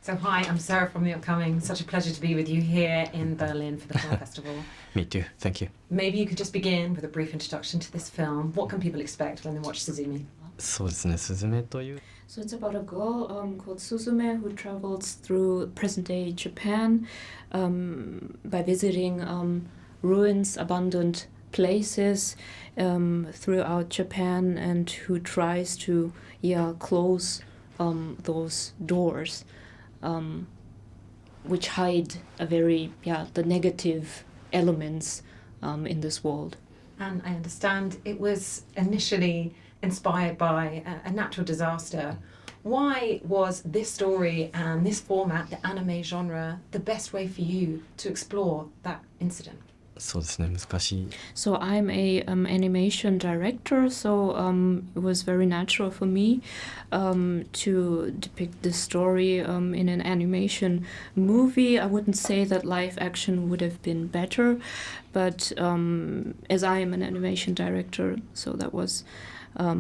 So hi, I'm Sarah from The Upcoming. Such a pleasure to be with you here in Berlin for the film festival. Me too, thank you. Maybe you could just begin with a brief introduction to this film. What can people expect when they watch Suzume? そうですね、スズメという So it's about a girl called Suzume who travels through present-day Japan by visiting ruins, abandoned places throughout Japan, and who tries to close those doors which hide the negative elements in this world. And I understand it was initially inspired by a natural disaster. Why was this story and this format, the anime genre, the best way for you to explore that incident? そうですね、難しい So I'm a animation director, so it was very natural for me to depict this story in an animation movie. I wouldn't say that live action would have been better, but as I am an animation director, so that was a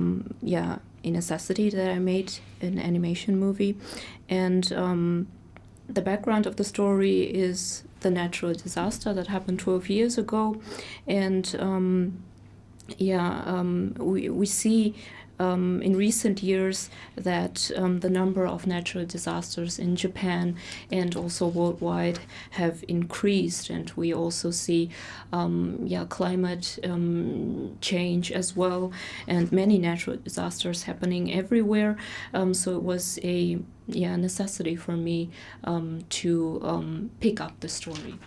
necessity that I made an animation movie. And the background of the story is the natural disaster that happened 12 years ago, and we see in recent years that the number of natural disasters in Japan and also worldwide have increased, and we also see climate change as well, and many natural disasters happening everywhere. So it was a necessity for me to pick up the story.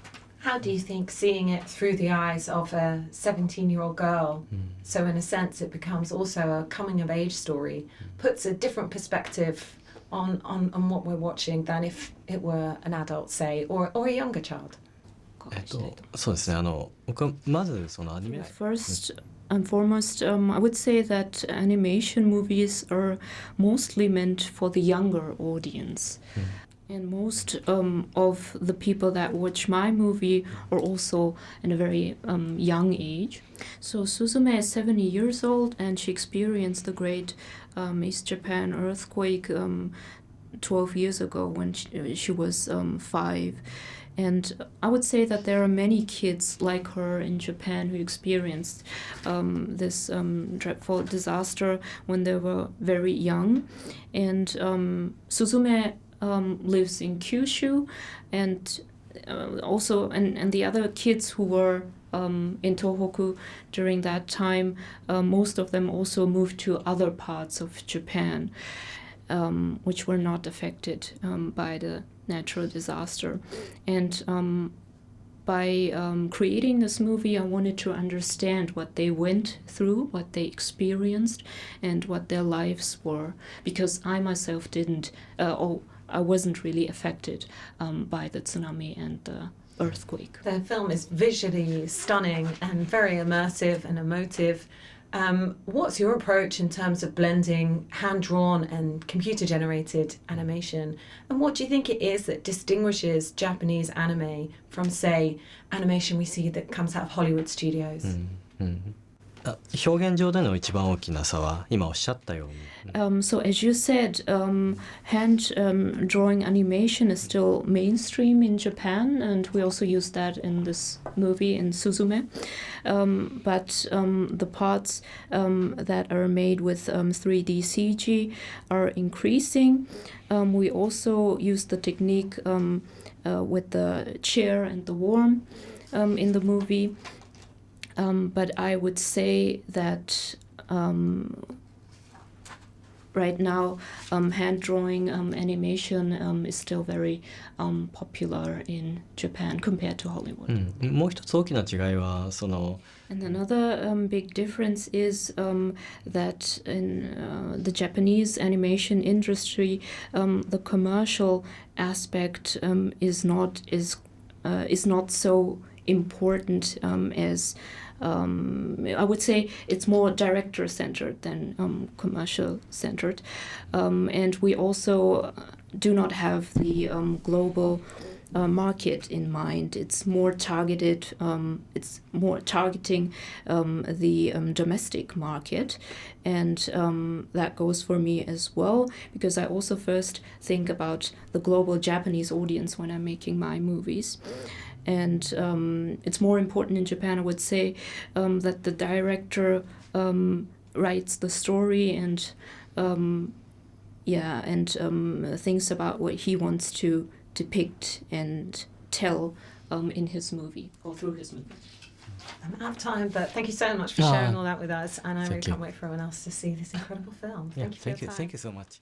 How do you think seeing it through the eyes of a 17-year-old girl, so in a sense it becomes also a coming-of-age story, puts a different perspective on what we're watching than if it were an adult, say, or a younger child? そうですね、僕はまずそのアニメ First and foremost, I would say that animation movies are mostly meant for the younger audience. And most of the people that watch my movie are also in a very young age. So Suzume is 70 years old, and she experienced the great East Japan earthquake 12 years ago when she was 5. And I would say that there are many kids like her in Japan who experienced this dreadful disaster when they were very young. And Suzume lives in Kyushu, and also and the other kids who were in Tohoku during that time, most of them also moved to other parts of Japan, which were not affected by the natural disaster. And by creating this movie, I wanted to understand what they went through, what they experienced, and what their lives were, because I myself I wasn't really affected by the tsunami and the earthquake. The film is visually stunning and very immersive and emotive. What's your approach in terms of blending hand-drawn and computer-generated animation? And what do you think it is that distinguishes Japanese anime from, say, animation we see that comes out of Hollywood studios? 表現上での一番大きな差は今おっしゃったように So as you said, hand drawing animation is still mainstream in Japan, and we also use that in this movie in Suzume. But the parts that are made with 3D CG are increasing. We also use the technique with the chair and the worm in the movie. But I would say that right now hand drawing animation is still very popular in Japan compared to Hollywood. もう一つ大きな違いはその And another big difference is that in the Japanese animation industry, the commercial aspect is not so important as I would say it's more director-centered than commercial-centered. And we also do not have the global market in mind. It's more targeted. It's more targeting the domestic market, and that goes for me as well, because I also first think about the global Japanese audience when I'm making my movies. And it's more important in Japan, I would say, that the director writes the story and thinks about what he wants to depict and tell in his movie or through his movie. I'm out of time, but thank you so much for sharing all that with us, and I really can't wait for everyone else to see this incredible film. Yeah, Thank you for your time. thank you so much.